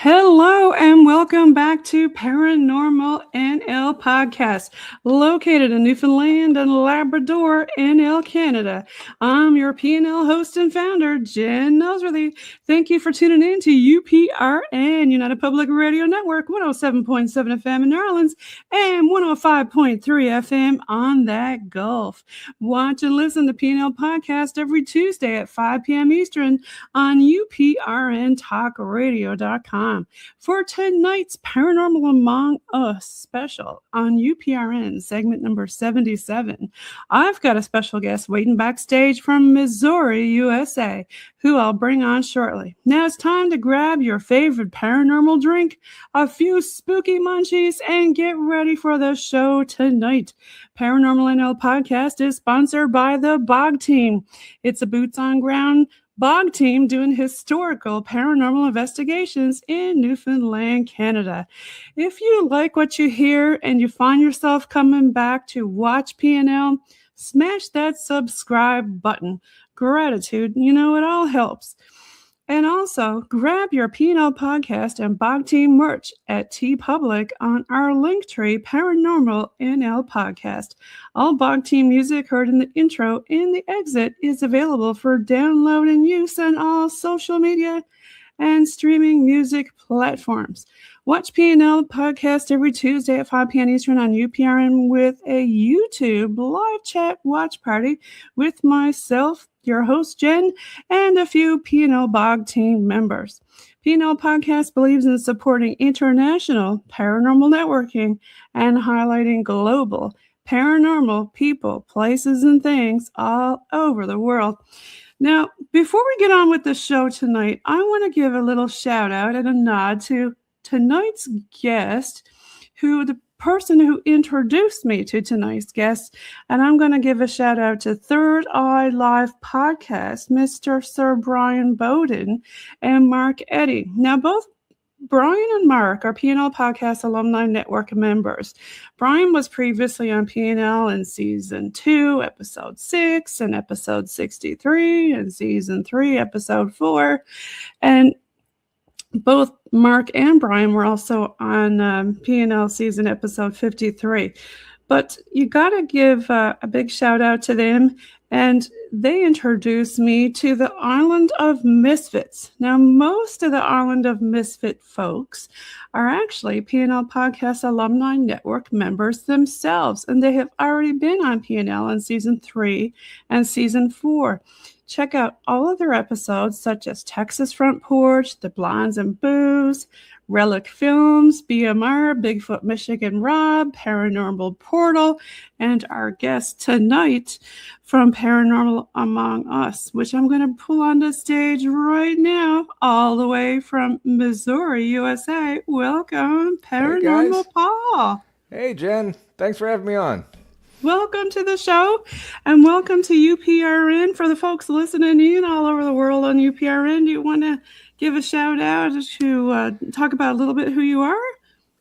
Hello and welcome back to Paranormal NL Podcast, located in Newfoundland and Labrador, NL, Canada. I'm your PNL host and founder, Jen Noseworthy. Thank you for tuning in to UPRN, United Public Radio Network, 107.7 FM in New Orleans and 105.3 FM on that Gulf. Watch and listen to PNL Podcast every Tuesday at 5 p.m. Eastern on UPRNTalkRadio.com. For tonight's Paranormal Among Us special on UPRN segment number 77. I've got a special guest waiting backstage from Missouri, USA, who I'll bring on shortly. Now it's time to grab your favorite paranormal drink, a few spooky munchies, and get ready for the show tonight. Paranormal NL Podcast is sponsored by the BOG Team. It's a boots on ground BOG Team doing historical paranormal investigations in Newfoundland, Canada. If you like what you hear and you find yourself coming back to watch PNL, smash that subscribe button. Gratitude, it all helps. And also, grab your PNL Podcast and BOG Team merch at TeePublic on our Linktree Paranormal NL Podcast. All BOG Team music heard in the intro and the exit is available for download and use on all social media and streaming music platforms. Watch PNL Podcast every Tuesday at 5 p.m. Eastern on UPRN with a YouTube live chat watch party with myself, your host, Jen, and a few PNL BOG Team members. PNL Podcast believes in supporting international paranormal networking and highlighting global paranormal people, places, and things all over the world. Now, before we get on with the show tonight, I want to give a little shout out and a nod to tonight's guest, the person who introduced me to tonight's guest, and I'm going to give a shout out to Third Eye Live Podcast, Mr. Sir Bryan Bowden and Mark Eddy. Now, both Bryan and Mark are PNL Podcast Alumni-Network members. Bryan was previously on PNL in Season 2, Episode 6, and Episode 63, and Season 3, Episode 4. And both Mark and Bryan were also on PNL Season Episode 53. But you got to give a big shout out to them. And they introduced me to the Island of Misfits. Now, most of the Island of Misfit folks are actually PNL Podcast Alumni-Network members themselves, and they have already been on PNL in Season 3 and Season 4. Check out all of their episodes, such as Texas Front Porch, The Blondes and Booze, Relic Films, BMR, Bigfoot Michigan Rob, Paranormal Portal, and our guest tonight from Paranormal Among Us, which I'm going to pull on the stage right now, all the way from Missouri, USA. Welcome, Paranormal Paul. Hey, Jen. Thanks for having me on. Welcome to the show, and welcome to UPRN. For the folks listening in all over the world on UPRN, do you want to give a shout out to talk about a little bit who you are?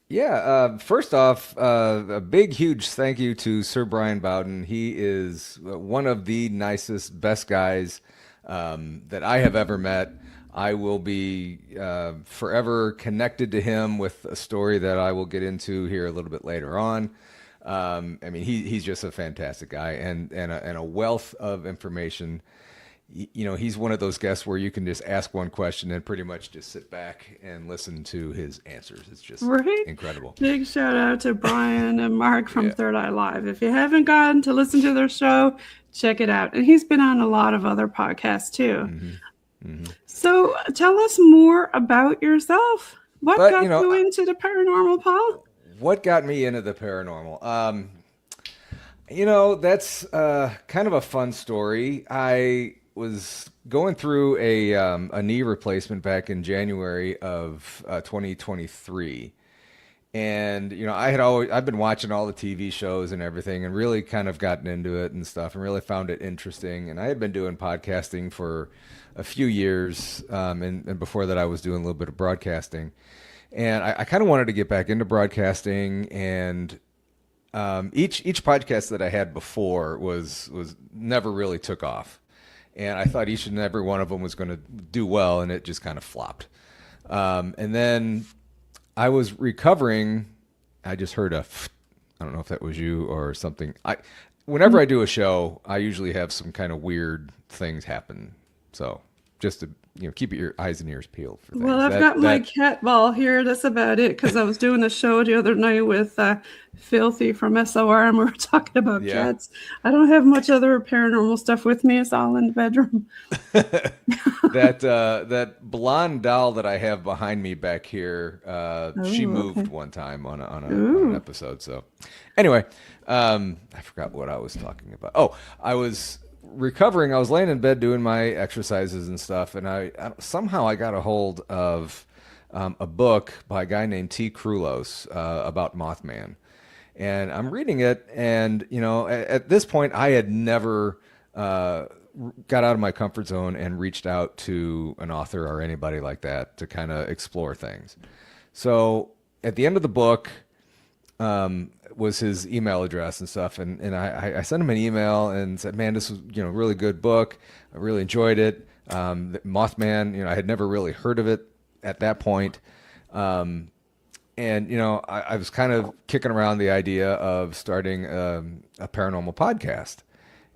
Yeah. First off, a big, huge thank you to Sir Bryan Bowden. He is one of the nicest, best guys that I have ever met. I will be forever connected to him with a story that I will get into here a little bit later on. He's just a fantastic guy and a wealth of information. He's one of those guests where you can just ask one question and pretty much just sit back and listen to his answers. It's just incredible. Big shout out to Bryan and Mark from Third Eye Live. If you haven't gotten to listen to their show, check it out. And he's been on a lot of other podcasts too. Mm-hmm. Mm-hmm. So tell us more about yourself. What got you into the paranormal, Paul? What got me into the paranormal? That's kind of a fun story. I was going through a knee replacement back in January of 2023. And, I've been watching all the TV shows and everything and really kind of gotten into it and stuff and really found it interesting. And I had been doing podcasting for a few years. And before that, I was doing a little bit of broadcasting. And I kind of wanted to get back into broadcasting, and each podcast that I had before was never really took off. And I thought each and every one of them was going to do well, and it just kind of flopped. And then I was recovering. I just heard I don't know if that was you or something. Whenever I do a show, I usually have some kind of weird things happen. So just to keep your eyes and ears peeled for things. Well, I've got my cat ball here. That's about it. Because I was doing a show the other night with Filthy from SOR, and we were talking about cats. I don't have much other paranormal stuff with me. It's all in the bedroom. That blonde doll that I have behind me back here, she moved one time on an episode. So anyway, I forgot what I was talking about. Oh, I was recovering. I was laying in bed doing my exercises and stuff, and I somehow I got a hold of a book by a guy named T. Krulos about Mothman, and I'm reading it. And at this point, I had never got out of my comfort zone and reached out to an author or anybody like that to kind of explore things. So at the end of the book was his email address and stuff. And I sent him an email and said, man, this was, really good book. I really enjoyed it. Mothman, I had never really heard of it at that point. And, I was kind of kicking around the idea of starting a paranormal podcast.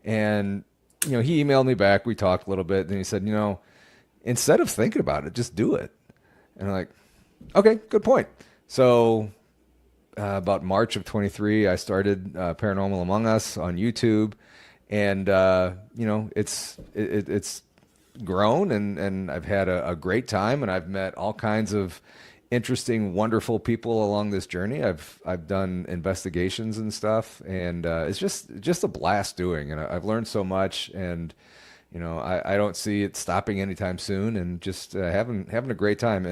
And, he emailed me back. We talked a little bit. Then he said, instead of thinking about it, just do it. And I'm like, okay, good point. So about March of 23, I started Paranormal Among Us on YouTube. And, it's grown and I've had a great time, and I've met all kinds of interesting, wonderful people along this journey. I've done investigations and stuff, and it's just a blast doing. And I've learned so much, and I don't see it stopping anytime soon. And just having a great time.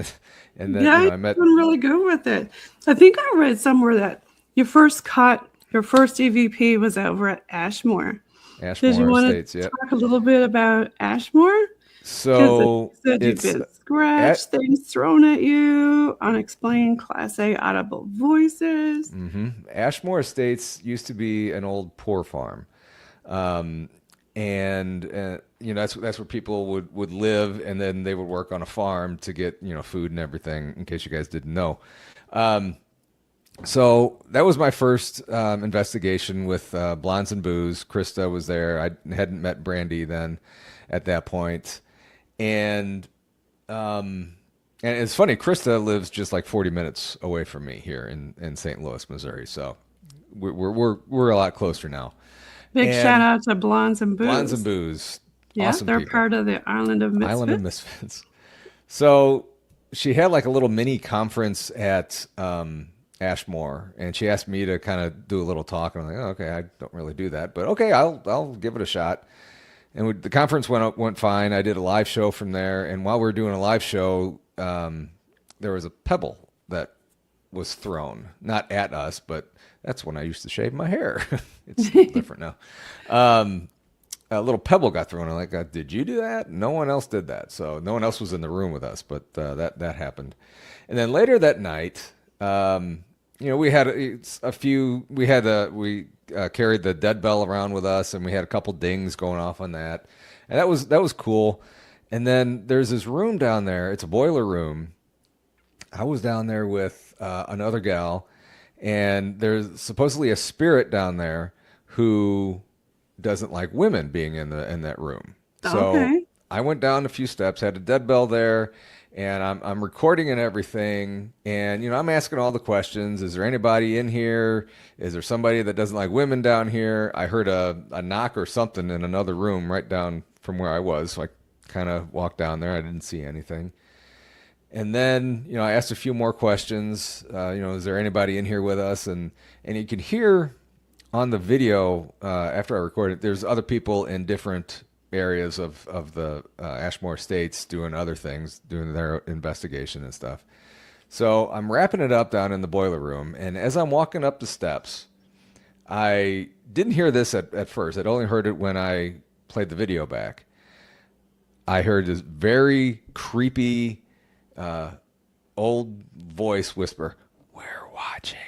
And then I met. You've been really good with it. I think I read somewhere that your first EVP was over at Ashmore. Did you want to talk a little bit about Ashmore? So you said you've been scratched, things thrown at you, unexplained Class A audible voices. Mm-hmm. Ashmore Estates used to be an old poor farm, and that's where people would live, and then they would work on a farm to get food and everything. In case you guys didn't know, so that was my first investigation with Blondes and Booze. Krista was there. I hadn't met Brandy then at that point. And it's funny, Krista lives just like 40 minutes away from me here in St. Louis, Missouri. So we're a lot closer now. Big shout out to Blondes and Booze. Blondes and Booze. Yeah, awesome they're people. Part of the Island of Misfits. Island of Misfits. So she had like a little mini conference at Ashmore, and she asked me to kind of do a little talk. And I'm like, oh, okay, I don't really do that, but okay, I'll give it a shot. And the conference went fine. I did a live show from there. And while we were doing a live show, there was a pebble that was thrown. Not at us, but that's when I used to shave my hair. It's different now. A little pebble got thrown. I'm like, did you do that? No one else did that. So no one else was in the room with us, but that happened. And then later that night, we had we carried the dead bell around with us, and we had a couple dings going off on that, and that was cool. And then there's this room down there. It's a boiler room. I was down there with another gal, and there's supposedly a spirit down there who doesn't like women being in that room. So I went down a few steps, had a dead bell there. And I'm recording and everything, and I'm asking all the questions. Is there anybody in here? Is there somebody that doesn't like women down here? I heard a knock or something in another room right down from where I was, so I kind of walked down there. I didn't see anything. And then I asked a few more questions. Is there anybody in here with us? And you can hear on the video after I recorded, there's other people in different areas of the Ashmore Estates doing other things, doing their investigation and stuff. So I'm wrapping it up down in the boiler room, and as I'm walking up the steps, I didn't hear this at first. I'd only heard it when I played the video back. I heard this very creepy old voice whisper, "We're watching."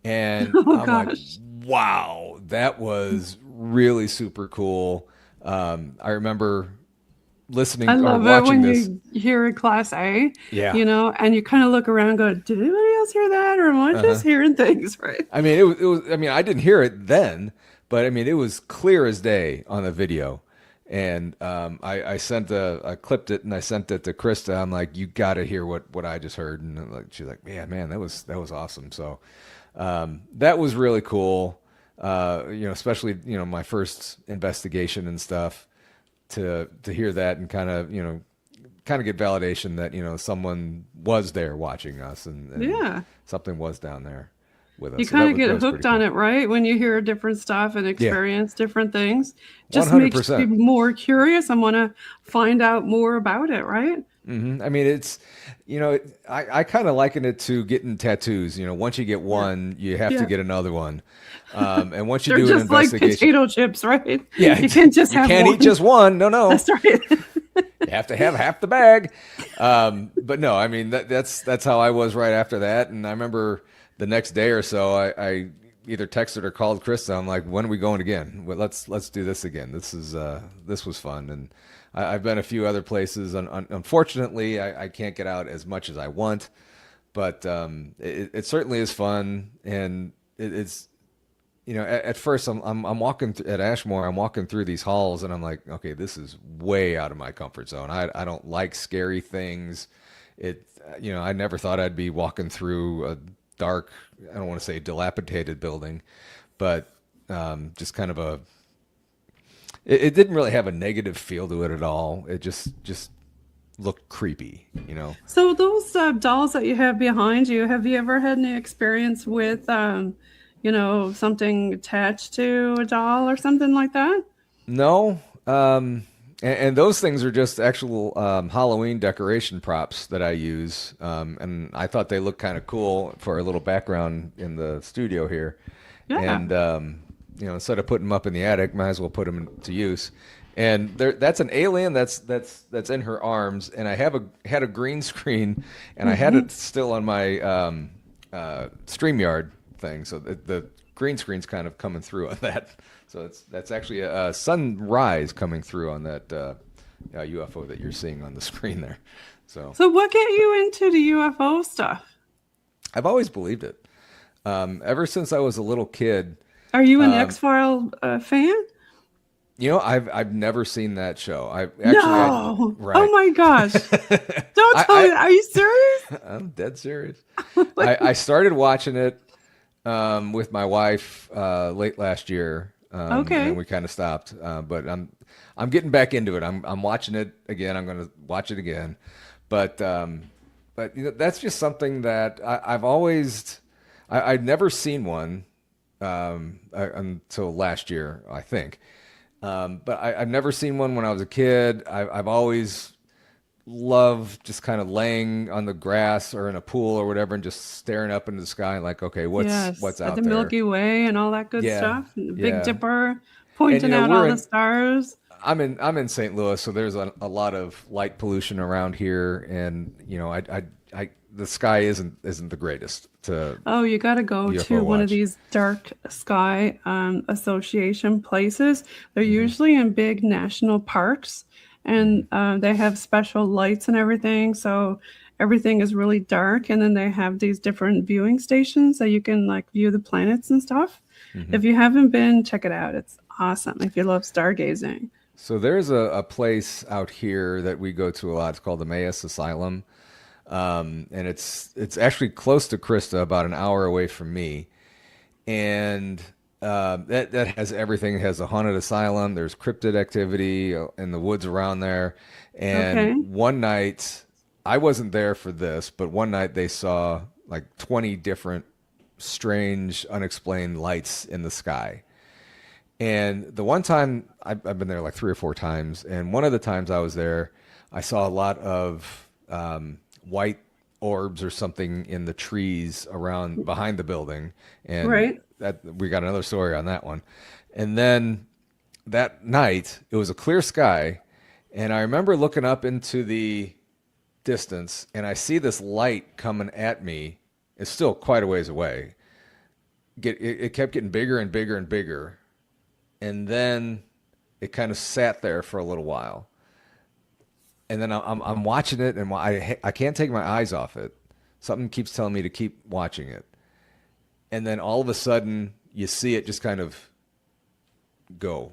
And I'm like, wow, that was really super cool. I remember listening I or love it watching when this. you hear a class A, Yeah. you know, and you kind of look around and go, did anybody else hear that? Or am I Uh-huh. just hearing things, right? I mean, it was, I mean, I didn't hear it then, but I mean, it was clear as day on the video. And I clipped it and I sent it to Krista. I'm like, you got to hear what I just heard. And like, she's like, yeah, man, that was awesome. So, that was really cool. Especially, my first investigation and stuff to hear that and kind of get validation that, someone was there watching us and Yeah. something was down there with us. You So kind of that get was hooked pretty on cool. it, right? When you hear different stuff and Yeah, experience different things, just makes you 100%. more curious and want to find out more about it, right? I mean, it's, I kind of liken it to getting tattoos. Once you get Yeah. one, you have to Yeah. get another one. And once you They're do an just like investigation, potato chips, right? yeah, You can't just you have can't eat one. just one. No, no. That's right. You have to have half the bag. But no, I mean that's how I was right after that. And I remember the next day or so, I either texted or called Krista. I'm like, when are we going again? Well, let's do this again. This was fun. And I've been a few other places. Unfortunately, I can't get out as much as I want, but it certainly is fun. And it's at first I'm walking at Ashmore. I'm walking through these halls, and I'm like, okay, this is way out of my comfort zone. I don't like scary things. I never thought I'd be walking through a dark, I don't want to say dilapidated building, but just kind of it didn't really have a negative feel to it at all. It just looked creepy. So those dolls that you have behind you, have you ever had any experience with, something attached to a doll or something like that? No. And those things are just actual Halloween decoration props that I use. And I thought they looked kind of cool for a little background in the studio here. Yeah. And, instead of putting them up in the attic, might as well put them to use. And that's an alien that's in her arms. And I had a green screen, and I had it still on my StreamYard thing. So the green screen's kind of coming through on that. So that's actually a sunrise coming through on that UFO that you're seeing on the screen there. So What get you into the UFO stuff? I've always believed it. Ever since I was a little kid. Are you an X-File fan? I've never seen that show. No. Right. Oh my gosh. Don't tell me. Are you serious? I'm dead serious. I started watching it with my wife late last year. Okay. And we kind of stopped. But I'm getting back into it. I'm watching it again. I'm going to watch it again. But that's just something that I've never seen one until last year, I think. But I've never seen one when I was a kid. I've always loved just kind of laying on the grass or in a pool or whatever and just staring up into the sky like, okay, what's At out the there? Milky Way and all that good Yeah, stuff. And the yeah. Big Dipper pointing And, out all the stars. I'm in St. Louis, so there's a lot of light pollution around here, and the sky isn't the greatest to. Oh, you got to go UFO to one of watch. these dark sky association places. They're usually in big national parks, and they have special lights and everything. So everything is really dark, and then they have these different viewing stations that you can like view the planets and stuff. If you haven't been, check it out. It's awesome if you love stargazing. So there's a place out here that we go to a lot. It's called the Mayas Asylum. And it's actually close to Krista, about an hour away from me. And that has everything. It has a haunted asylum. There's cryptid activity in the woods around there. And Okay. one night, I wasn't there for this, but one night they saw like 20 different strange, unexplained lights in the sky. And the one time, I've been there like 3 or 4 times, and one of the times I was there, I saw a lot of white orbs or something in the trees around behind the building, and Right. that we got another story on that one. And then that night, it was a clear sky, and I remember looking up into the distance, and I see this light coming at me. It's still quite a ways away. It kept getting bigger and bigger and bigger. And then it kind of sat there for a little while. and then I'm watching it, and I can't take my eyes off it. Something keeps telling me to keep watching it, and then all of a sudden you see it just kind of go,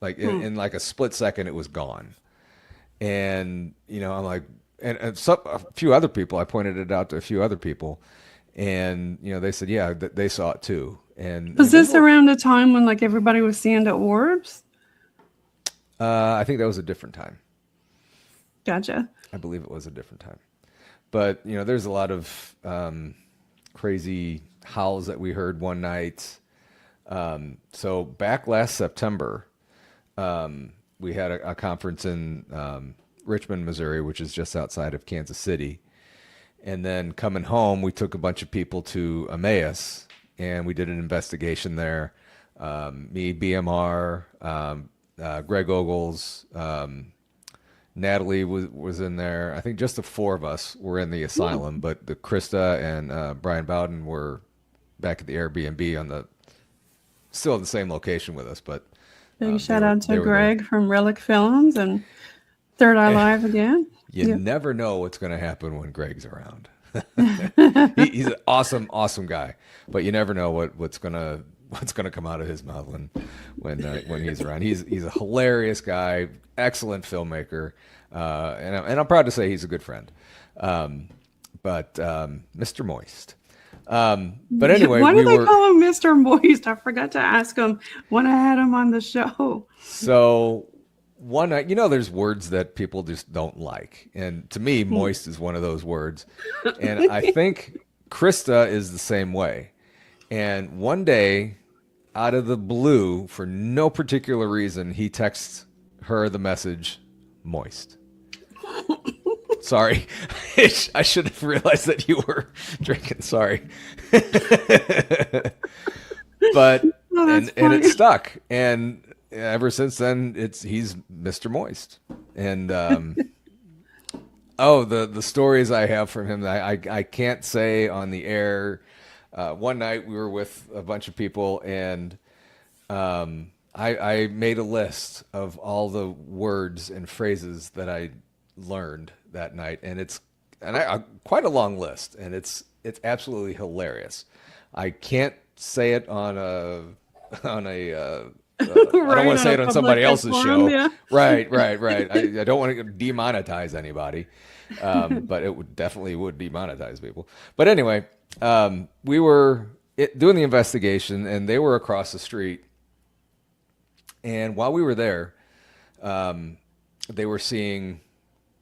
like in like a split second, it was gone. And I'm like, and a few other people, I pointed it out to a few other people, and they said, yeah, they saw it too. And was this around the time when like everybody was seeing the orbs? I think that was a different time. Gotcha. I believe it was a different time. But, there's a lot of crazy howls that we heard one night. So back last September, we had a conference in Richmond, Missouri, which is just outside of Kansas City. And then coming home, we took a bunch of people to Emmaus, and we did an investigation there. Me, BMR, Greg Ogles, Natalie was in there. I think just the four of us were in the asylum, but the Krista and Bryan Bowden were back at the Airbnb still in the same location with us. But big shout out to Greg from Relic Films and Third Eye Live again. You never know what's going to happen when Greg's around. He's an awesome guy, but you never know what's gonna come out of his mouth when he's around. He's a hilarious guy, excellent filmmaker, and I'm proud to say he's a good friend. But Mr. Moist. But anyway, why do they call him Mr. Moist? I forgot to ask him when I had him on the show. So one night, there's words that people just don't like, and to me, moist is one of those words, and I think Krista is the same way. And one day, out of the blue, for no particular reason, he texts her the message, moist. Sorry. I should have realized that you were drinking. Sorry. But, and it stuck. And ever since then, he's Mr. Moist. And, the stories I have from him, I can't say on the air. One night we were with a bunch of people, and I made a list of all the words and phrases that I learned that night, and it's quite a long list, and it's absolutely hilarious. I can't say it on a I don't want to say it on somebody else's show. Yeah. Right. I don't want to demonetize anybody, but it would demonetize people. But anyway, we were doing the investigation, and they were across the street. And while we were there, they were seeing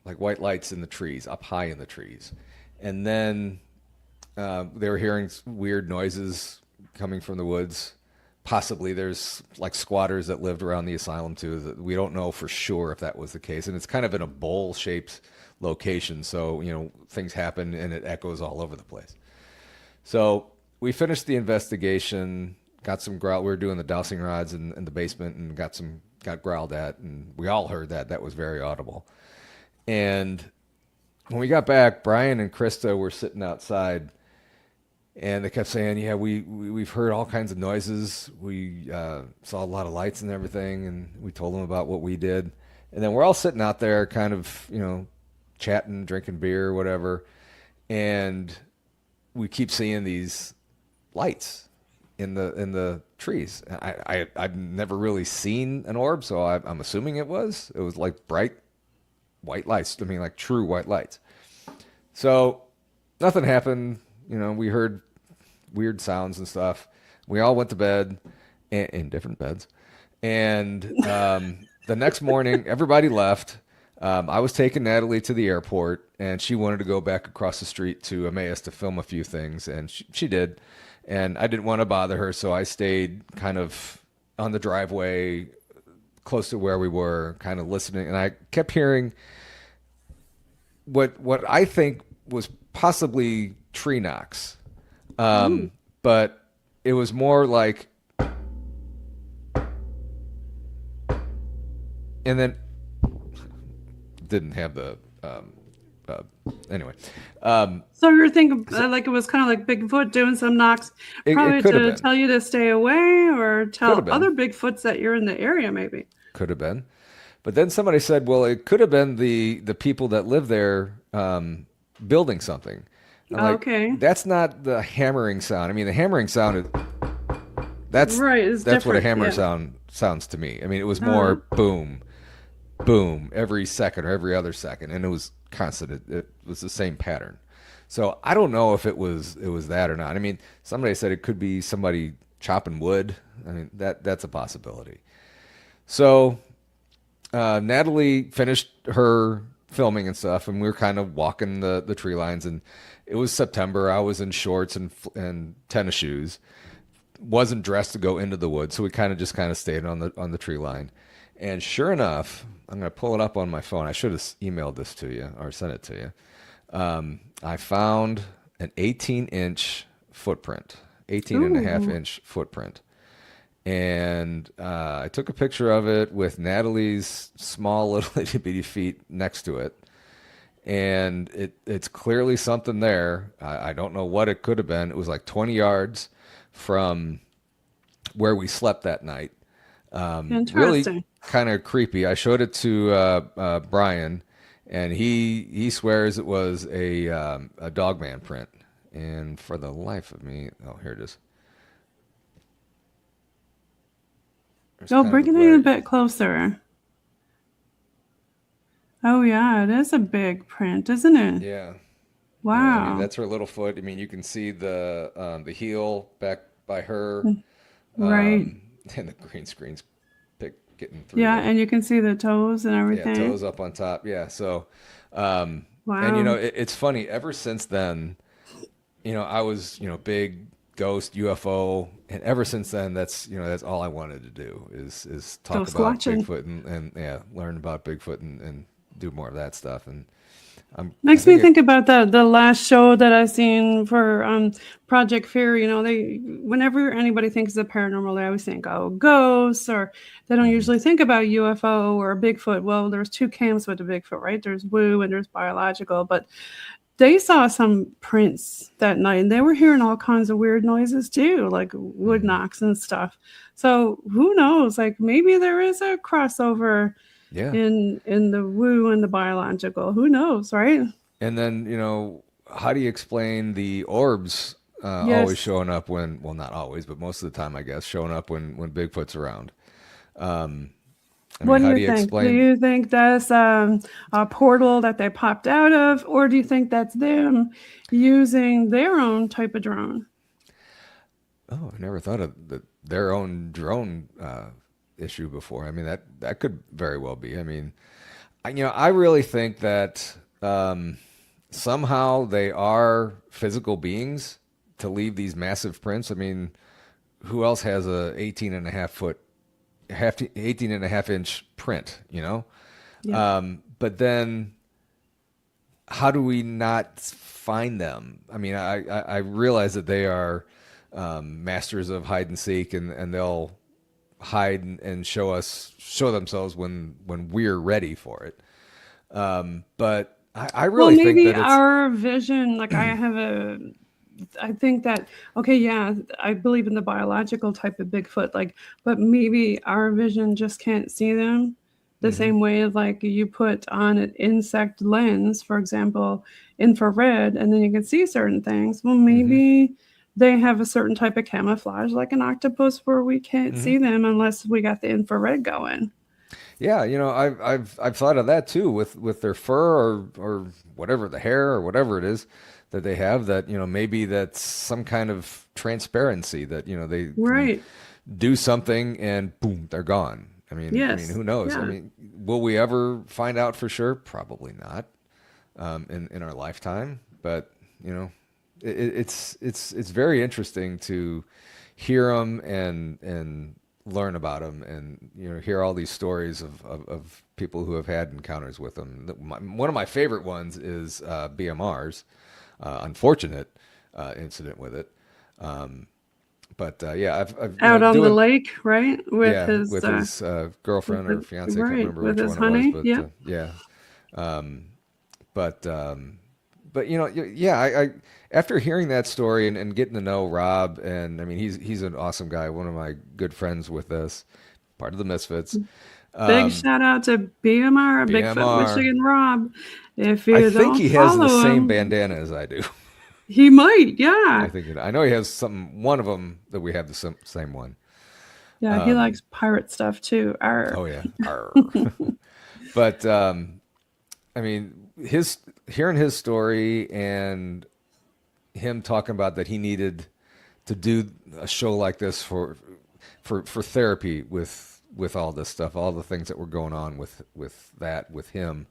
like white lights in the trees, up high in the trees. And then they were hearing weird noises coming from the woods. Possibly there's like squatters that lived around the asylum too. We don't know for sure if that was the case. And it's kind of in a bowl-shaped location. So, things happen and it echoes all over the place. So we finished the investigation, got some growl. We were doing the dowsing rods in the basement and got growled at. And we all heard that. That was very audible. And when we got back, Bryan and Krista were sitting outside, and they kept saying, yeah, we've heard all kinds of noises. We saw a lot of lights and everything, and we told them about what we did. And then we're all sitting out there kind of, chatting, drinking beer, whatever. And we keep seeing these lights in the trees. I've never really seen an orb, so I'm assuming it was like bright white lights. I mean, like true white lights. So nothing happened. We heard weird sounds and stuff. We all went to bed in different beds. And the next morning, everybody left. I was taking Natalie to the airport, and she wanted to go back across the street to Emmaus to film a few things, and she did. And I didn't want to bother her, so I stayed kind of on the driveway close to where we were, kind of listening. And I kept hearing what I think was possibly tree knocks. But it was more like, and then didn't have the, anyway. So you're thinking like it was kind of like Bigfoot doing some knocks, probably to tell you to stay away or tell other Bigfoots that you're in the area, maybe. Could have been. But then somebody said, well, it could have been the people that live there building something. I'm like, Okay. that's not the hammering sound. I mean, the hammering sound, that's It's what a different. hammer Yeah. sounds to me. I mean, it was more boom, boom every second or every other second, and it was constant. It was the same pattern. So I don't know if it was that or not. I mean, somebody said it could be somebody chopping wood. I mean, that's a possibility. So Natalie finished her filming and stuff, and we were kind of walking the tree lines, and it was September. I was in shorts and tennis shoes. Wasn't dressed to go into the woods, so we kind of stayed on the tree line. And sure enough, I'm going to pull it up on my phone. I should have emailed this to you or sent it to you. I found an 18-inch footprint, 18 and a half inch footprint. And I took a picture of it with Natalie's small little itty bitty feet next to it. And it's clearly something there. I don't know what it could have been. It was like 20 yards from where we slept that night. Interesting. Really kind of creepy. I showed it to Bryan, and he swears it was a Dogman print. And for the life of me, oh, here it is. Bring it in a bit closer. Oh, yeah, it is a big print, isn't it? Yeah. Wow. Yeah, I mean, that's her little foot. I mean, you can see the heel back by her. Right. And the green screen's getting through. Yeah, there. and you can see the toes and everything. Yeah, toes up on top. Yeah, so, wow. And, it's funny. Ever since then, I was, big ghost UFO, and ever since then, that's all I wanted to do is talk Ghost about watching. Bigfoot and learn about Bigfoot and do more of that stuff. And makes me think about the last show that I seen for Project Fear. Whenever anybody thinks of paranormal, they always think, oh, ghosts, or they don't usually think about UFO or Bigfoot. Well, there's two camps with the Bigfoot, right? There's woo and there's biological, but they saw some prints that night, and they were hearing all kinds of weird noises too, like wood knocks and stuff. So who knows? Like maybe there is a crossover in the woo and the biological. Who knows, right? And then, how do you explain the orbs always showing up when, well, not always, but most of the time, I guess, showing up when Bigfoot's around? What do you think? Do you think that's a portal that they popped out of, or do you think that's them using their own type of drone? Oh, I never thought of their own drone issue before. I mean, that could very well be. I mean, I really think that somehow they are physical beings to leave these massive prints. I mean, who else has a 18 and a half inch print, Yeah. But then how do we not find them? I mean, I realize that they are masters of hide and seek, and they'll hide and show themselves when we're ready for it. But I really think that our vision, like I think that, okay, yeah, I believe in the biological type of Bigfoot, but maybe our vision just can't see them the same way as like you put on an insect lens, for example, infrared, and then you can see certain things. Well, maybe they have a certain type of camouflage, like an octopus, where we can't see them unless we got the infrared going. Yeah, I've thought of that too with their fur or whatever, the hair or whatever it is that they have, that maybe that's some kind of transparency that they can do something and boom, they're gone. I mean, who knows? Yeah. I mean, will we ever find out for sure? Probably not in our lifetime. But it's very interesting to hear them and learn about them, and hear all these stories of people who have had encounters with them. One of my favorite ones is BMR's unfortunate incident with it. But I've out on the lake, right? With his girlfriend or fiance, I can't remember with which his one honey. it was. I after hearing that story and getting to know Rob, and I mean he's an awesome guy, one of my good friends with us, part of the Misfits. Big shout out to BMR, Bigfoot Michigan Rob. If you I think he has the same him, bandana as I do. He might, yeah. I know he has one of them that we have the same one. Yeah, he likes pirate stuff too. Arr. Oh yeah. Arr. But I mean, hearing his story and him talking about that he needed to do a show like this for therapy with all this stuff, all the things that were going on with him.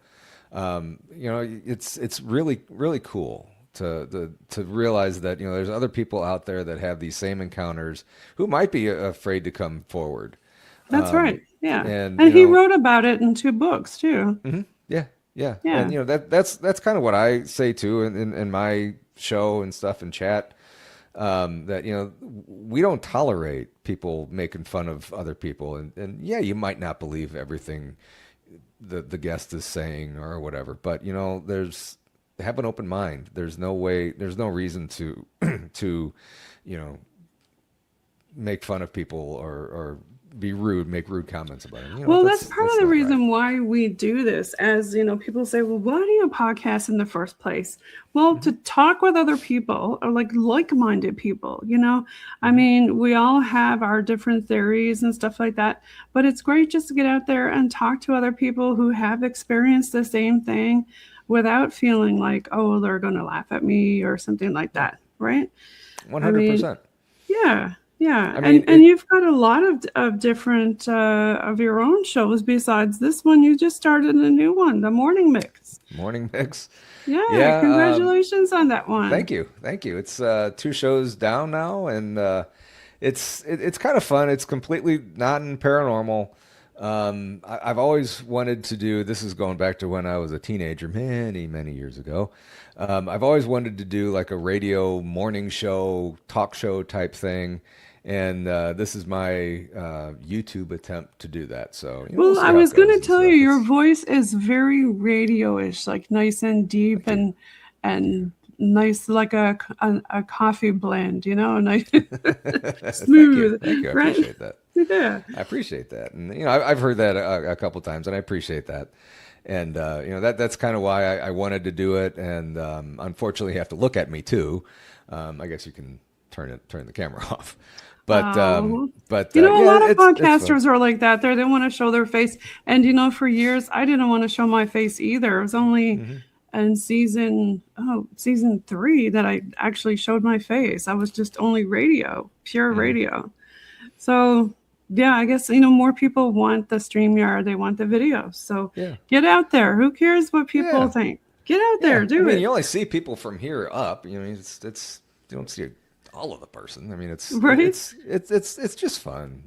It's really, really cool to realize that, there's other people out there that have these same encounters who might be afraid to come forward. That's right. Yeah. And he wrote about it in 2 books too. Mm-hmm. Yeah. And that's kind of what I say too in my show and stuff and chat. That we don't tolerate people making fun of other people, and yeah, you might not believe everything the guest is saying or whatever, but have an open mind. There's no reason to to make fun of people or be rude, make rude comments about it. Well, that's part of the reason why we do this. As people say, well, why do you podcast in the first place? Well, to talk with other people or like-minded people, I mean, we all have our different theories and stuff like that, but it's great just to get out there and talk to other people who have experienced the same thing without feeling like, oh, they're going to laugh at me or something like that. Right. 100%. Yeah. Yeah, and you've got a lot of different of your own shows besides this one. You just started a new one, the Morning Mix. Morning Mix. Yeah, congratulations on that one. Thank you. It's 2 shows down now, and it's kind of fun. It's completely not in paranormal. I've always wanted to do. This is going back to when I was a teenager, many years ago. I've always wanted to do like a radio morning show, talk show type thing. And this is my YouTube attempt to do that. So, well, I was going to tell you, your voice is very radio-ish, like nice and deep and nice, like a coffee blend, nice, smooth. Thank you. I appreciate that. Yeah, I appreciate that, and I've heard that a couple times, and I appreciate that. And that's kind of why I wanted to do it. And unfortunately, you have to look at me too. I guess you can turn the camera off. But a lot of podcasters are like that. They want to show their face, and for years I didn't want to show my face either. It was only in season 3 that I actually showed my face. I was just only pure radio. So yeah, I guess more people want the StreamYard. They want the video. So get out there. Who cares what people think? Get out there, do it. You only see people from here up. It's you don't see all of the person. I mean, it's just fun,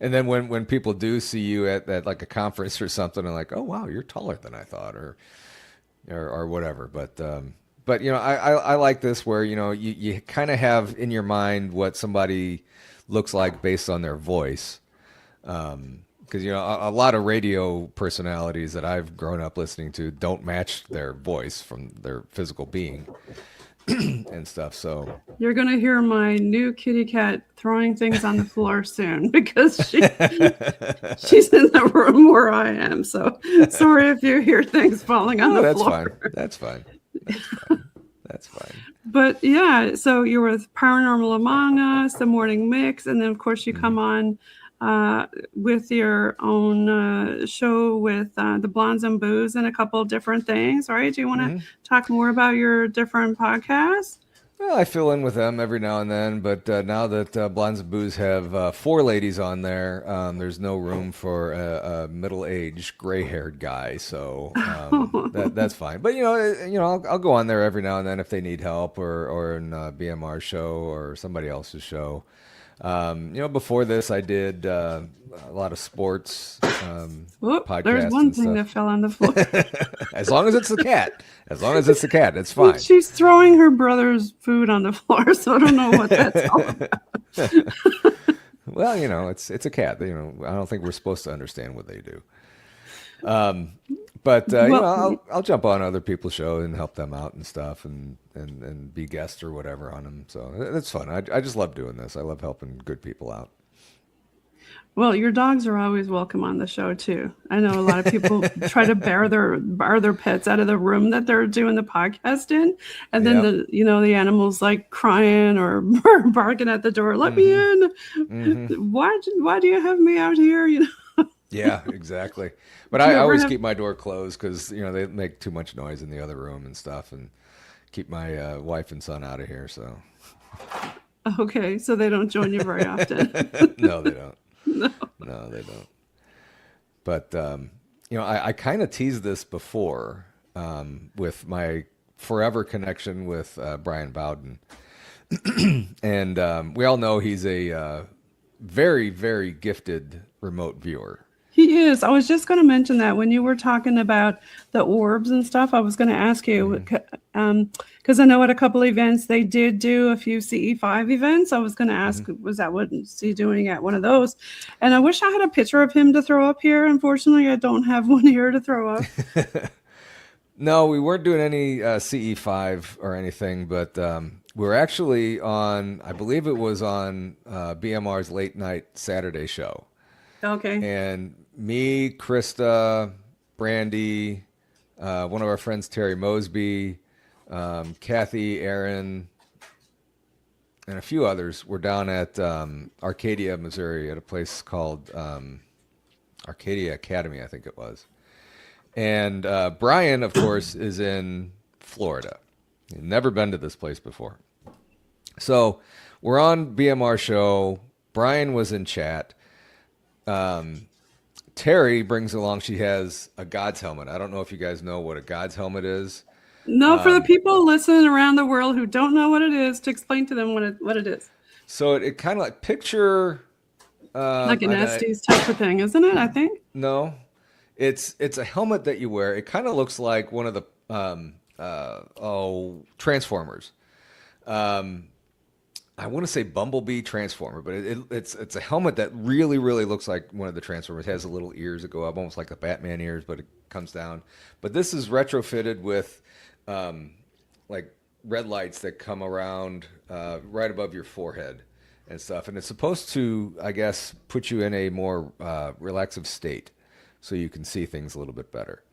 And then when people do see you at like a conference or something, and like, oh wow, you're taller than I thought, or whatever. But I like this where you kind of have in your mind what somebody looks like based on their voice, because a lot of radio personalities that I've grown up listening to don't match their voice from their physical being. And stuff. So you're gonna hear my new kitty cat throwing things on the floor soon because she's in the room where I am. So sorry if you hear things falling on the floor. That's fine. But yeah, so you're with Paranormal Among Us, the Morning Mix, and then of course you come on with your own show with the Blondes and Booze and a couple of different things, right? Do you want to talk more about your different podcasts? Well, I fill in with them every now and then, but now that Blondes and Booze have 4 ladies on there, there's no room for a middle-aged, gray-haired guy, so that's fine. But I'll go on there every now and then if they need help, or in BMR show or somebody else's show. Before this, I did a lot of sports podcasts. There's one thing that fell on the floor. As long as it's the cat. It's fine. She's throwing her brother's food on the floor, so I don't know what that's all about. Well, it's a cat. I don't think we're supposed to understand what they do. But I'll jump on other people's show and help them out and stuff, and be guest or whatever on them. So it's fun. I just love doing this. I love helping good people out. Well, your dogs are always welcome on the show too. I know a lot of people try to bar their pets out of the room that they're doing the podcast in, and then Yep. the animals like crying or barking at the door. Let me in. Why do you have me out here? Yeah, exactly. But Do I you ever always have? keep my door closed because they make too much noise in the other room and stuff, and keep my wife and son out of here. So Okay, so they don't join you very often. no, they don't. No. No, they don't. But I kind of teased this before with my forever connection with Brian Bowden, and we all know he's a very, very gifted remote viewer. He is. I was just going to mention that when you were talking about the orbs and stuff, I was going to ask you, because I know at a couple events they did do a few CE5 events. I was going to ask, was that what is he doing at one of those? And I wish I had a picture of him to throw up here. Unfortunately, I don't have one here to throw up. No, we weren't doing any CE5 or anything, but we were actually on, I believe it was on BMR's late night Saturday show. Okay. And me, Krista, Brandy, one of our friends, Terry Mosby, Kathy, Aaron, and a few others were down at Arcadia, Missouri, at a place called Arcadia Academy, I think it was. And Bryan, of course, is in Florida. He'd never been to this place before. So we're on BMR show. Bryan was in chat. Terry brings along, she has a God's helmet. I don't know if you guys know what a God's helmet is. No, for the people listening around the world who don't know what it is, to explain to them what it is. So it kind of like picture Like an Estes type of thing, isn't it? I think. No, it's a helmet that you wear. It kind of looks like one of the Transformers. I want to say Bumblebee Transformer, but it's a helmet that really, really looks like one of the Transformers. It has the little ears that go up, almost like the Batman ears, but it comes down. But this is retrofitted with like red lights that come around right above your forehead and stuff. And it's supposed to, I guess, put you in a more relaxive state so you can see things a little bit better.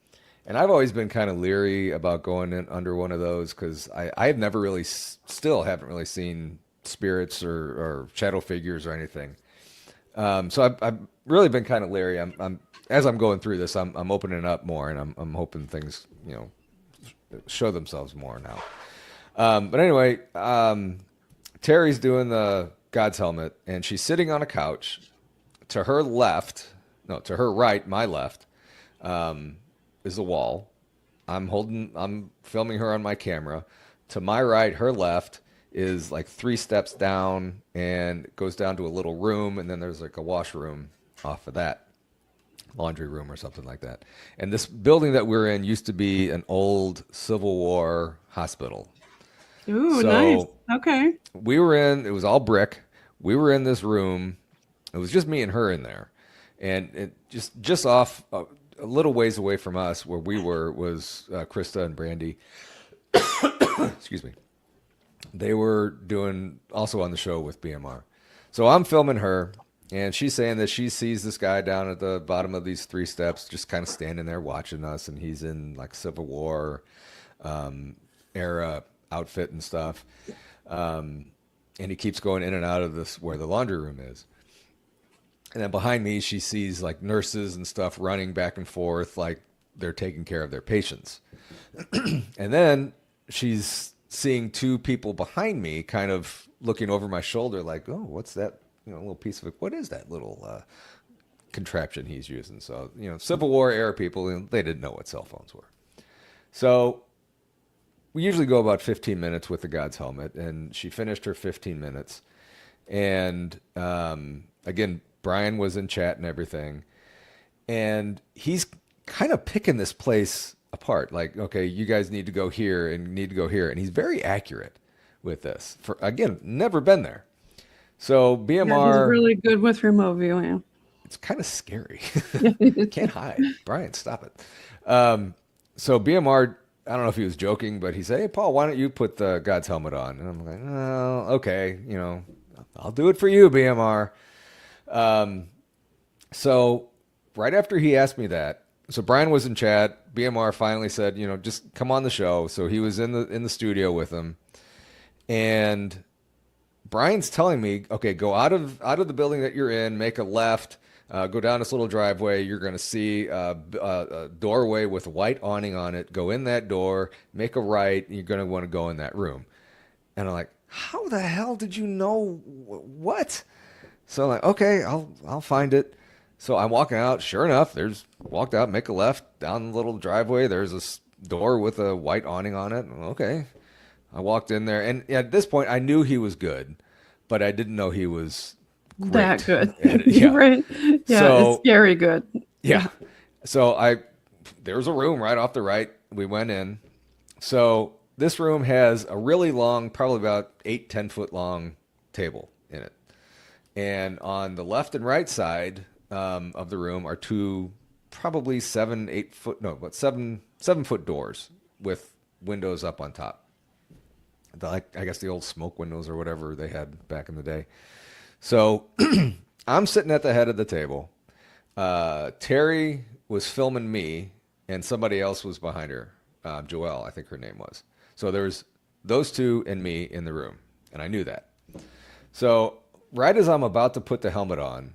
And I've always been kind of leery about going in under one of those because I've never really, still haven't really seen spirits or shadow figures or anything. So I've really been kind of leery. I'm as I'm going through this, I'm opening up more, and I'm hoping things show themselves more now. But anyway, Terry's doing the God's helmet, and she's sitting on a couch. To her left, no, to her right, my left, is the wall. I'm filming her on my camera. To my right, her left is like 3 steps down and it goes down to a little room, and then there's like a washroom off of that, laundry room or something like that. And this building that we're in used to be an old Civil War hospital. Ooh, So nice. Okay. it was all brick. We were in this room. It was just me and her in there. And it just off a little ways away from us where we were was Krista and Brandy. Excuse me. They were doing also on the show with BMR. So I'm filming her, and she's saying that she sees this guy down at the bottom of these 3 steps, just kind of standing there watching us, and he's in like Civil War era outfit and stuff. And he keeps going in and out of this where the laundry room is. And then behind me, she sees like nurses and stuff running back and forth like they're taking care of their patients. And then she's seeing 2 people behind me kind of looking over my shoulder like, oh, what's that little piece of it? What is that little contraption he's using? So, Civil War era people, they didn't know what cell phones were. So we usually go about 15 minutes with the God's helmet, and she finished her 15 minutes. And again, Bryan was in chat and everything. And he's kind of picking this place apart. Like, okay, you guys need to go here and need to go here. And he's very accurate with this. For again, never been there. So Yeah, he's BMR, really good with remote viewing. it's kind of scary. Can't hide. Bryan, stop it. So BMR, I don't know if he was joking, but he said, hey, Paul, why don't you put the God's helmet on? And I'm like, oh, okay, I'll do it for you, BMR. So right after he asked me that, so Bryan was in chat. BMR finally said, just come on the show. So he was in the studio with him, and Bryan's telling me, okay, go out of the building that you're in, make a left, go down this little driveway. You're going to see a doorway with a white awning on it. Go in that door, make a right, and you're going to want to go in that room. And I'm like, how the hell did you know what? So I'm like, okay, I'll find it. So I'm walking out. Sure enough, walked out, make a left down the little driveway. There's this door with a white awning on it. Okay. I walked in there, and at this point, I knew he was good, but I didn't know he was great. That good. Yeah. Right. Yeah, so, it's scary good. Yeah. So there was a room right off the right. We went in. So this room has a really long, probably about 8-10 foot long table in it. And on the left and right side of the room are two probably 7 foot doors with windows up on top. I guess the old smoke windows or whatever they had back in the day. So I'm sitting at the head of the table. Terry was filming me, and somebody else was behind her. Joelle, I think her name was. So there's those two and me in the room, and I knew that. So right as I'm about to put the helmet on,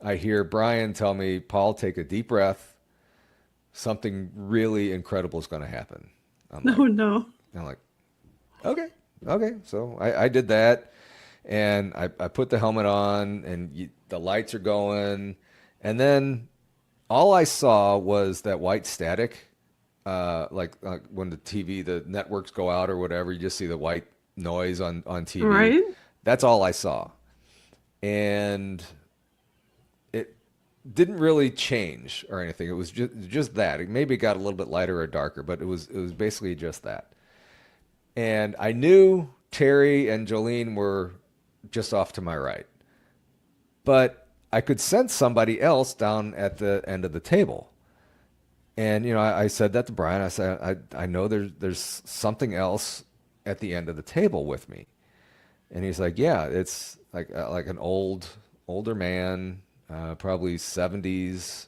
I hear Bryan tell me, Paul, take a deep breath. Something really incredible is going to happen. No. I'm like, okay. So I did that, and I put the helmet on, and the lights are going, and then all I saw was that white static, like when the networks go out or whatever, you just see the white noise on TV. Right. That's all I saw, and it didn't really change or anything. It was just that. It maybe got a little bit lighter or darker, but it was basically just that. And I knew Terry and Jolene were just off to my right. But I could sense somebody else down at the end of the table. And, I said that to Bryan. I said, I know there's something else at the end of the table with me. And he's like, yeah, it's like an older man, probably 70s,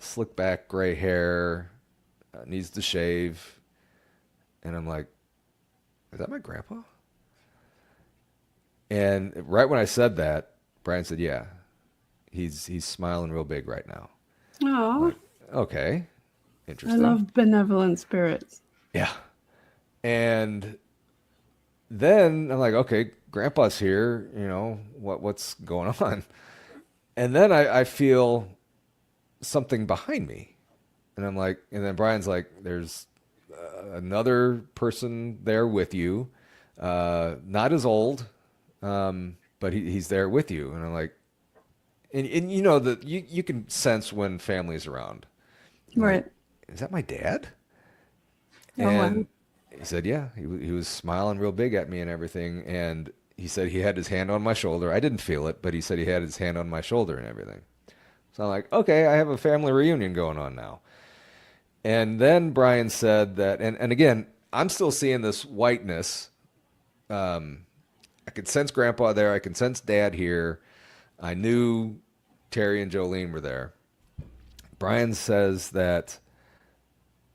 slick back gray hair, needs to shave. And I'm like, is that my grandpa? And right when I said that, Bryan said, yeah, he's smiling real big right now. Oh, like, okay, interesting. I love benevolent spirits. Yeah. And then I'm like, okay, grandpa's here, what's going on? And then I feel something behind me. And I'm like, and then Bryan's like, there's another person there with you, not as old, but he's there with you. And I'm like, and that you can sense when family's around. Right. Like, is that my dad? Oh, and wow. he said, yeah, he was smiling real big at me and everything. And he said he had his hand on my shoulder. I didn't feel it, but he said he had his hand on my shoulder and everything. So I'm like, okay, I have a family reunion going on now. And then Bryan said that, and again, I'm still seeing this whiteness. I could sense Grandpa there. I can sense Dad here. I knew Terry and Jolene were there. Bryan says that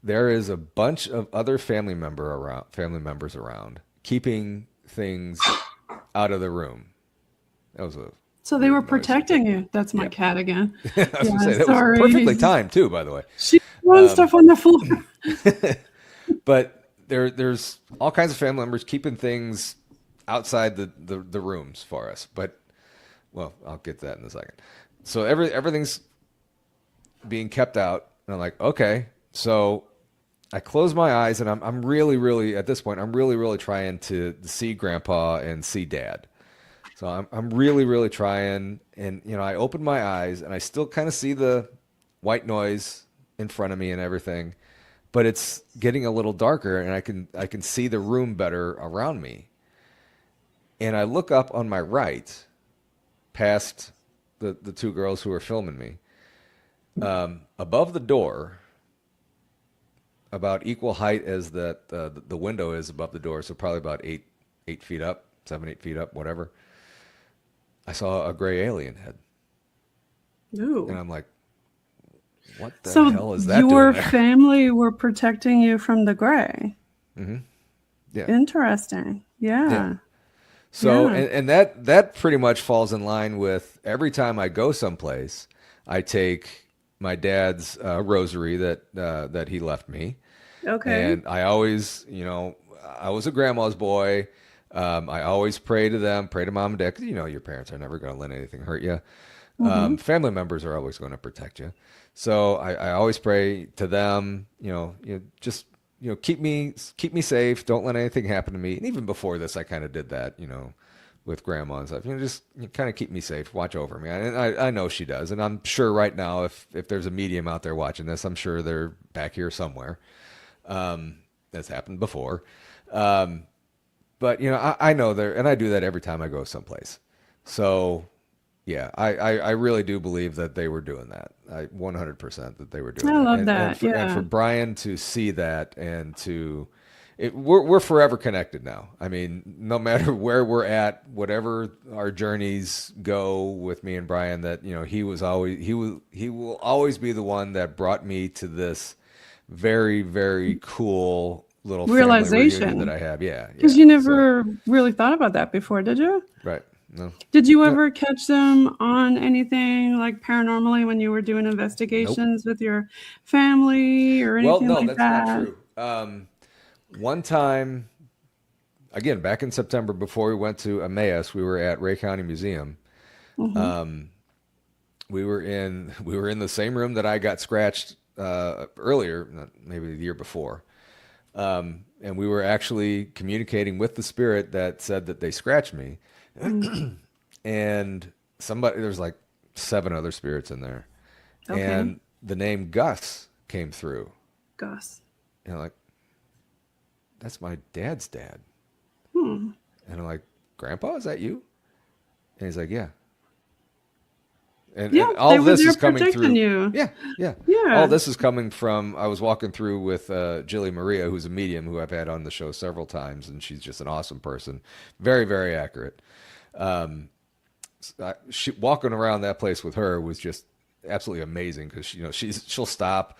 there is a bunch of other family members around, keeping things out of the room. That was So they were protecting you. That's my cat again. I was going to say, that was perfectly timed too, by the way. She's throwing stuff on the floor. But there's all kinds of family members keeping things outside the rooms for us. But, well, I'll get to that in a second. So everything's being kept out. And I'm like, okay. So I close my eyes, and I'm really, really, at this point, I'm really, really trying to see Grandpa and see Dad. So I'm really, really trying. And, I open my eyes, and I still kind of see the white noise in front of me and everything. But it's getting a little darker, and I can see the room better around me. And I look up on my right, past the two girls who are filming me, above the door, about equal height as that the window is above the door, so probably about 8 feet up, 7, 8 feet up, whatever. I saw a gray alien head. Ooh. And I'm like, what the So hell is that your doing there? family were protecting you from the gray. Mm-hmm. Yeah. Interesting. Yeah. Yeah. So, Yeah. and that pretty much falls in line with every time I go someplace, I take my dad's rosary that he left me, Okay. and I always, I was a grandma's boy. I always pray to them, pray to mom and dad, because your parents are never going to let anything hurt you. Mm-hmm. Family members are always going to protect you. So I always pray to them, just keep me safe. Don't let anything happen to me. And even before this, I kind of did that, with grandma and stuff. Just kind of keep me safe, watch over me. And I know she does. And I'm sure right now, if there's a medium out there watching this, I'm sure they're back here somewhere. That's happened before. But I know there, and I do that every time I go someplace. So yeah, I really do believe that they were doing that. 100% that they were doing I that. love And that. and for Yeah. Bryan to see that and we're forever connected now. I mean, no matter where we're at, whatever our journeys go with me and Bryan, that he will always be the one that brought me to this very, very cool little family reunion that Realization. I have. Yeah, Because yeah. you So never really thought about that before, did you? right, no, Did you no, ever catch them on anything like paranormally when you were doing nope. investigations with your family or Well, anything no, like that's not that? true. One time, again, back in September, before we went to Emmaus, we were at Ray County Museum. Mm-hmm. We were in the same room that I got scratched earlier, maybe the year before, and we were actually communicating with the spirit that said that they scratched me, and there's like 7 other spirits in there, Okay. and the name Gus came through, Gus. and I'm like, that's my dad's dad. Hmm. And I'm like, Grandpa, is that you? And he's like, yeah. Yeah, And all they were this there is coming protecting through. you. Yeah, yeah. All Yeah. this is coming from, I was walking through with Jilly Maria, who's a medium who I've had on the show several times, and she's just an awesome person. Very, very accurate. Walking around that place with her was just absolutely amazing because, she'll stop,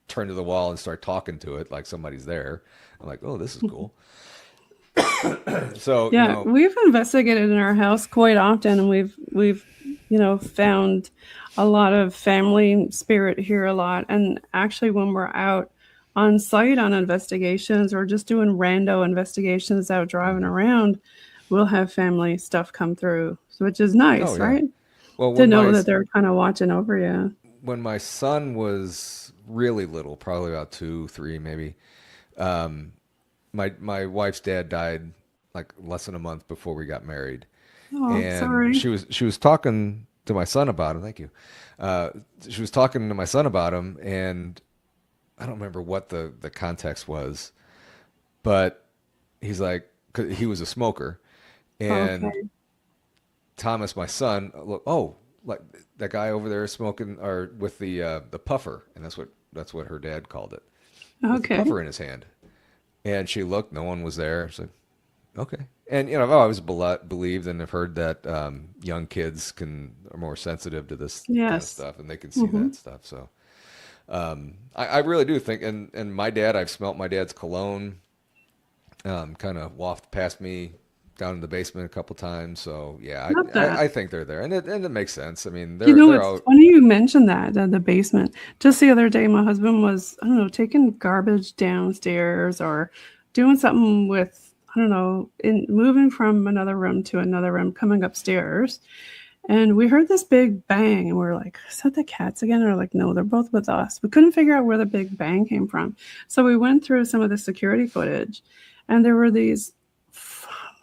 turn to the wall, and start talking to it like somebody's there. I'm like, oh, this is cool. So, Yeah, we've investigated in our house quite often, and we've found a lot of family spirit here a lot. And actually, when we're out on site on investigations or just doing rando investigations out driving mhm. around, we'll have family stuff come through, which is Oh nice, yeah. right? Well, To know that they're kind of watching over you. when my son was really little, probably about 2, 3, maybe, my wife's dad died like less than a month before we got married, Oh, and sorry. she was talking to my son about him. Thank you. She was talking to my son about him, and I don't remember what the context was, but he's like, 'cause he was a smoker, and Okay. Thomas, my son, look, oh, like that guy over there smoking or with the puffer, and that's what her dad called it, with the Okay. puffer in his hand. And she looked, no one was there. So okay. And I've always believed and have heard that young kids are more sensitive to this kind of Yes. stuff, and they can see Hmm. that stuff. So I really do think, and my dad, I've smelt my dad's cologne, kind of waft past me down in the basement a couple times. So yeah, Love that. I think they're there, and it makes sense. I mean, they're It's out. funny you mentioned that, the basement. Just the other day, my husband was, I don't know, taking garbage downstairs or doing something with, I don't know, moving from another room to another room, coming upstairs. And we heard this big bang, and we were like, is that the cats again? And we're like, no, they're both with us. We couldn't figure out where the big bang came from. So we went through some of the security footage, and there were these,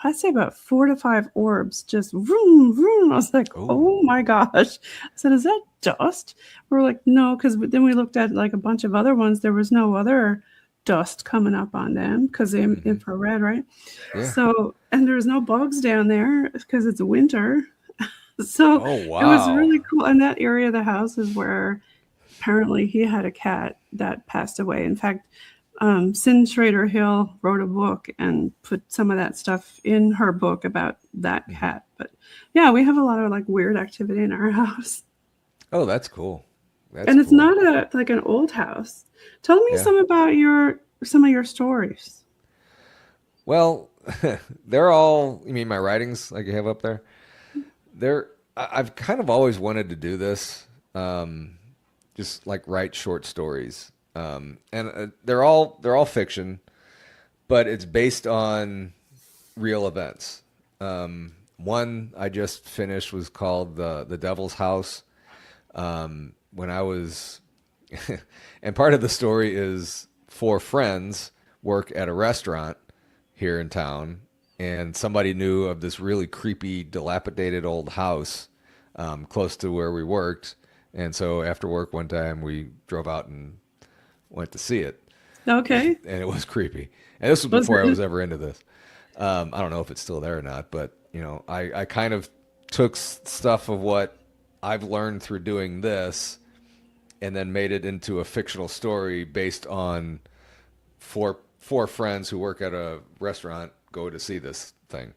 I'd say about 4 to 5 orbs just vroom, vroom. I was like, Oh, oh my gosh. I said, is that dust? We're like, no, because then we looked at like a bunch of other ones. There was no other dust coming up on them because the hmm, infrared, right? yeah. So, and there's no bugs down there because it's winter. So Oh it was wow. really cool. And that area of the house is where apparently he had a cat that passed away. In fact, Sin Schrader Hill wrote a book and put some of that stuff in her book about that Mhm. cat. But yeah, we have a lot of like weird activity in our house. Oh, that's cool. That's And it's cool. not like an old house. Tell me Yeah. some of your stories. Well, they're all, you mean my writings like you have up there? I've kind of always wanted to do this, just like write short stories. And they're all fiction, but it's based on real events. One I just finished was called the Devil's House. When I was, and part of the story is four friends work at a restaurant here in town, and somebody knew of this really creepy, dilapidated old house close to where we worked. And so after work one time, we drove out and went to see it, Okay. and it was creepy. And this was Was before I it? was ever into this. I don't know if it's still there or not, but I kind of took stuff of what I've learned through doing this, and then made it into a fictional story based on four friends who work at a restaurant go to see this thing.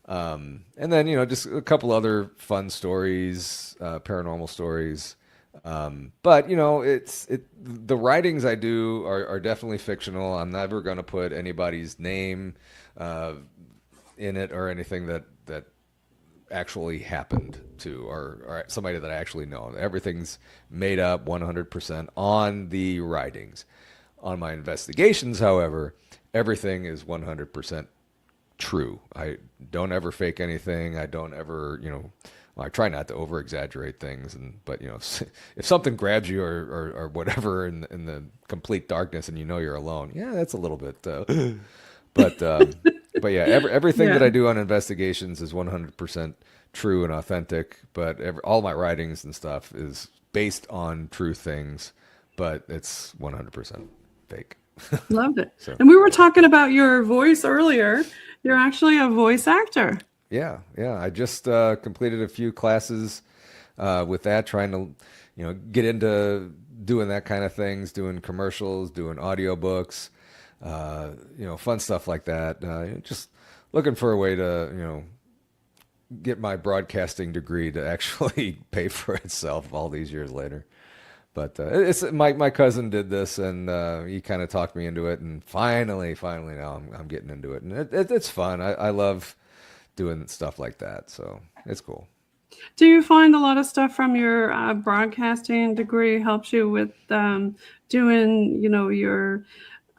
And then just a couple other fun stories, paranormal stories. But the writings I do are definitely fictional. I'm never going to put anybody's name in it or anything that actually happened to, or somebody that I actually know. Everything's made up 100% on the writings. On my investigations, however, everything is 100% true. I don't ever fake anything. I don't ever, well, I try not to over exaggerate things. But if something grabs you or whatever in the complete darkness and you're alone, yeah, that's a little bit. But yeah, everything that Yeah. I do on investigations is 100% true and authentic. But all my writings and stuff is based on true things, but it's 100% fake. Loved it. So And we were talking about your voice earlier. You're actually a voice actor. yeah. I just completed a few classes with that, trying to get into doing that kind of things, doing commercials, doing audiobooks, fun stuff like that. Just looking for a way to get my broadcasting degree to actually pay for itself all these years later. But it's my cousin did this, and he kind of talked me into it, and finally now I'm getting into it, and it's fun. I love doing stuff like that, so it's cool. Do you find a lot of stuff from your broadcasting degree helps you with doing, your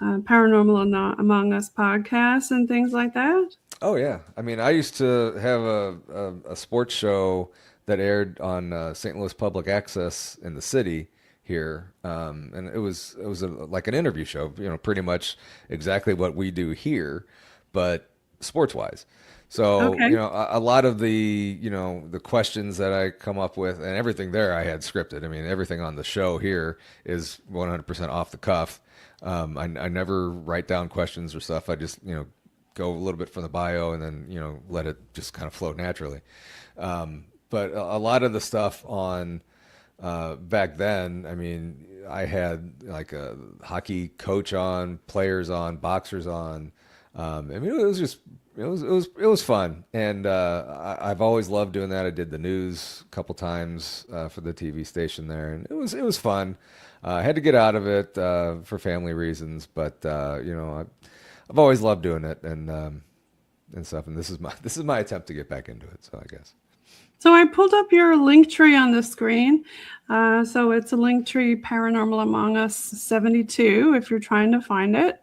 Among Us podcast and things like that? Oh yeah, I mean I used to have a sports show that aired on St. Louis Public Access in the city here, and it was like an interview show, pretty much exactly what we do here, but sports wise. So, Okay. a lot of the questions that I come up with and everything there I had scripted. I mean, everything on the show here is 100% off the cuff. I never write down questions or stuff. I just, go a little bit from the bio and then, let it just kind of flow naturally. But a lot of the stuff on back then, I mean, I had like a hockey coach on, players on, boxers on. I mean, it was just it was fun, and I've always loved doing that. I did the news a couple times for the TV station there, and it was fun. I had to get out of it for family reasons, but I've always loved doing it and stuff. And this is my attempt to get back into it. So I guess. So I pulled up your link tree on the screen. So it's a link tree Paranormal Among Us 72 if you're trying to find it.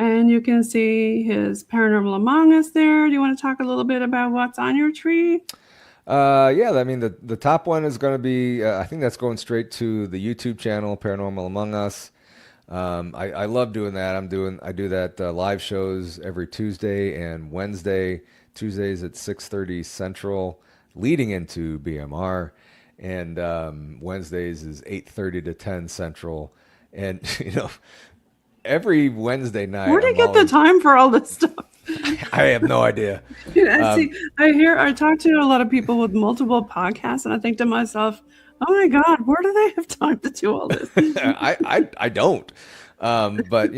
And you can see his Paranormal Among Us there. Do you want to talk a little bit about what's on your tree? Yeah, I mean the top one is going to be I think that's going straight to the YouTube channel Paranormal Among Us. I love doing that. I do that live shows every Tuesday and Wednesday. Tuesdays at 6:30 Central, leading into BMR, and Wednesdays is 8:30 to 10 Central, and every Wednesday night. Where do you get the time for all this stuff? I have no idea. I talk to a lot of people with multiple podcasts, and I think to myself, oh my God, where do they have time to do all this? I don't. But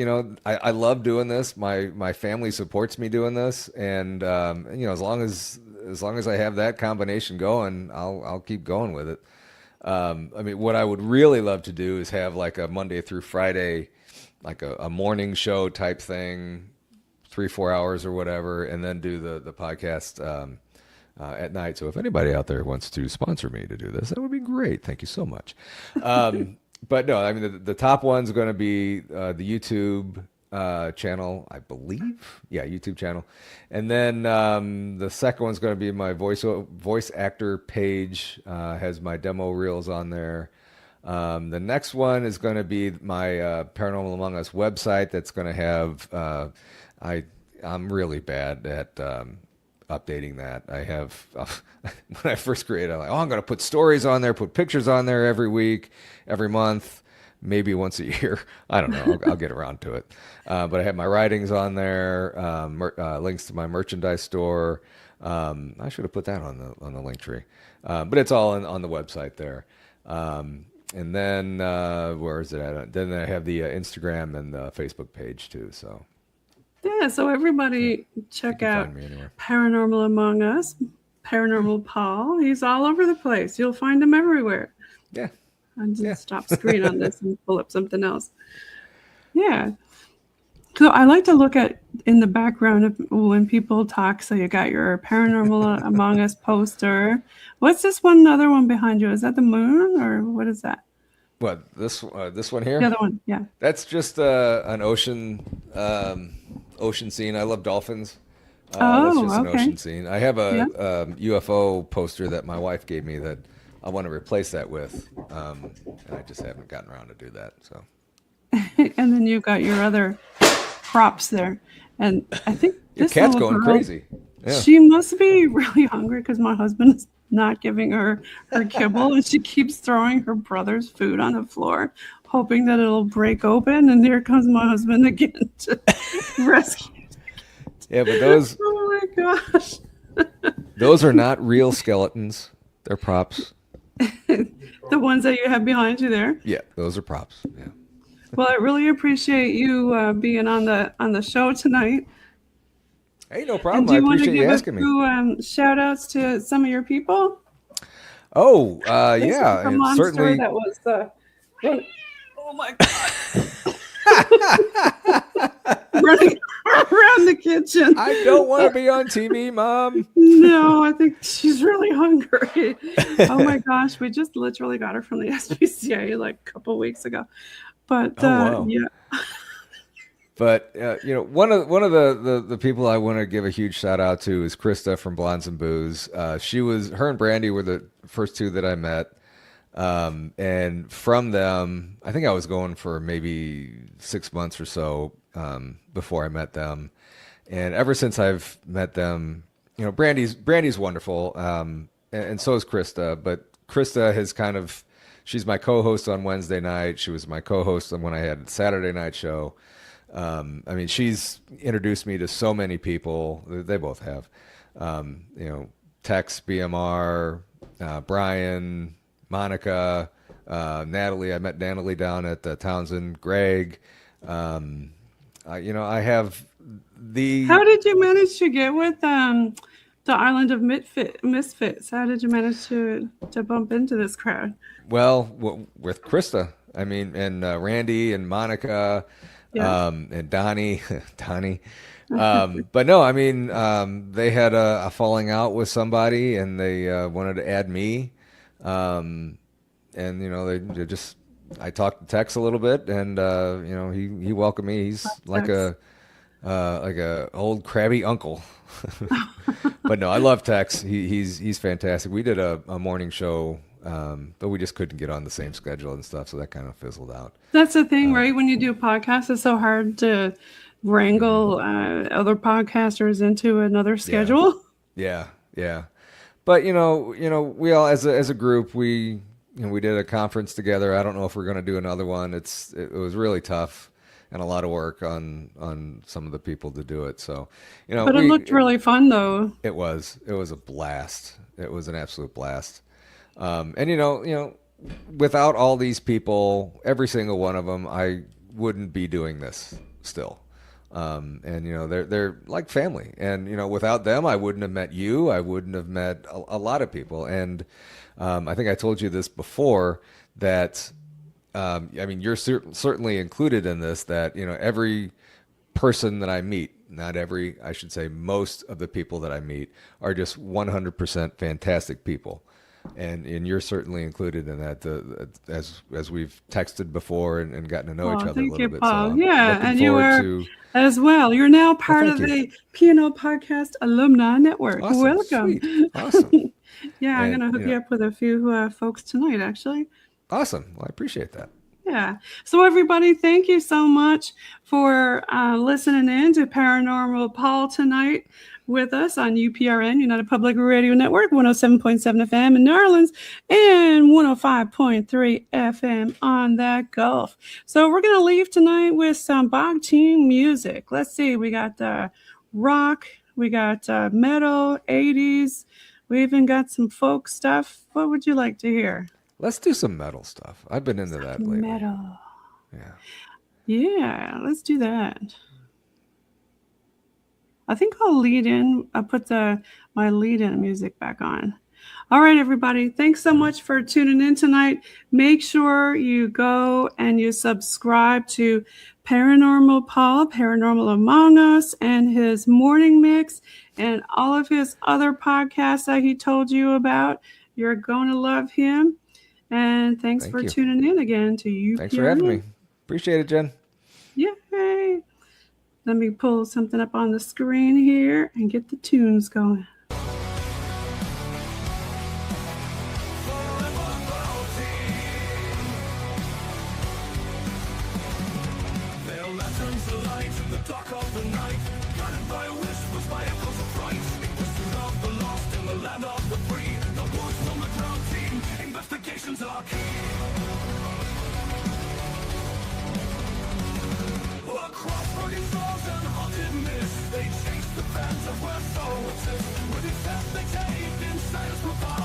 I love doing this. My family supports me doing this, and as long as I have that combination going, I'll keep going with it. I mean, what I would really love to do is have like a Monday through Friday, like a morning show type thing, 3-4 hours or whatever, and then do the podcast at night. So if anybody out there wants to sponsor me to do this, that would be great. Thank you so much. But no, I mean, the top one's going to be the YouTube channel, I believe. Yeah, YouTube channel. And then the second one's going to be my voice actor page, has my demo reels on there. The next one is going to be my Paranormal Among Us website. That's going to have, I'm really bad at updating that. I have, when I first created it, I'm like, I'm going to put stories on there, put pictures on there every week, every month, maybe once a year. I don't know. I'll get around to it. But I have my writings on there, links to my merchandise store. I should have put that on the link tree. But it's all on the website there. And then where is it at? Then I have the Instagram and the Facebook page too. So yeah, so everybody check out Paranormal Among Us, Paranormal Paul. He's all over the place. You'll find him everywhere. Yeah. I'll just stop screen on this and pull up something else. Yeah. So I like to look at in the background of when people talk. So you got your Paranormal Among Us poster. What's this other one behind you? Is that the moon or what is that? What, this one here? The other one, yeah. That's just an ocean scene. I love dolphins. That's just an ocean scene. I have a UFO poster that my wife gave me that I want to replace that with, and I just haven't gotten around to do that. So. And then you've got your other props there, and I think this cat's going crazy. Yeah. She must be really hungry because my husband is not giving her kibble, and she keeps throwing her brother's food on the floor, hoping that it'll break open. And here comes my husband again to rescue. Yeah, but those. Oh my gosh. Those are not real skeletons. They're props. The ones that you have behind you there. Yeah, those are props. Yeah. Well, I really appreciate you being on the show tonight. Hey, no problem. I appreciate you asking me. Shout outs to some of your people. Oh, yeah. Certainly. That was oh my God. Running around the kitchen. I don't want to be on TV, Mom. No, I think she's really hungry. Oh my gosh. We just literally got her from the SPCA like a couple weeks ago. But wow. Yeah. But one of the people I want to give a huge shout out to is Krista from Blondes and Booze. Her and Brandy were the first two that I met, and from them, I think I was going for maybe 6 months or so before I met them, and ever since I've met them, Brandy's wonderful, and so is Krista. But Krista has she's my co-host on Wednesday night. She was my co-host when I had a Saturday night show. I mean, she's introduced me to so many people. They both have, Tex, BMR, Bryan, Monica, Natalie. I met Natalie down at Townsend. Greg. I have the. How did you manage to get with the Island of Misfits? How did you manage to bump into this crowd? Well, with Krista. I mean, and Randy and Monica. Yeah. And Donnie. But no, I mean, they had a falling out with somebody, and they wanted to add me. And they just, I talked to Tex a little bit, and he welcomed me. He's like a old crabby uncle. But no, I love Tex. He's fantastic. We did a morning show. But we just couldn't get on the same schedule and stuff, so that kind of fizzled out. That's the thing, right? When you do a podcast, it's so hard to wrangle other podcasters into another schedule. Yeah. But we all as a group, we did a conference together. I don't know if we're going to do another one. It was really tough and a lot of work on some of the people to do it. So but it looked really fun, though. It was a blast. It was an absolute blast. And without all these people, every single one of them, I wouldn't be doing this still. And they're like family. And without them, I wouldn't have met you. I wouldn't have met a lot of people. And I think I told you this before that, I mean, you're certainly included in this, that, every person that I meet, not every, I should say most of the people that I meet are just 100% fantastic people. And you're certainly included in that, as we've texted before and gotten to know each other a little bit. Paul. So yeah, and you are as well. You're now part of the PNL Podcast Alumni-Network. Awesome. Welcome. Sweet. Awesome. Yeah, I'm going to hook you up with a few folks tonight, actually. Awesome. Well, I appreciate that. Yeah. So everybody, thank you so much for listening in to Paranormal Paul tonight with us on UPRN, United Public Radio Network, 107.7 FM in New Orleans and 105.3 FM on that Gulf. So we're going to leave tonight with some BOG Team music. Let's see. We got rock. We got metal, 80s. We even got some folk stuff. What would you like to hear? Let's do some metal stuff. I've been into that lately. Metal. Yeah. Yeah, let's do that. I think I'll put my lead-in music back on. All right, everybody. Thanks so much for tuning in tonight. Make sure you go and you subscribe to Paranormal Paul, Paranormal Among Us, and his morning mix, and all of his other podcasts that he told you about. You're going to love him. And thanks for tuning in again to UPRN. Thanks for having me. Appreciate it, Jen. Yay. Let me pull something up on the screen here and get the tunes going. Investigations are key. Across rugged shores and haunted mist, they chase the phantom where souls exist. With the steps they take, insiders provide.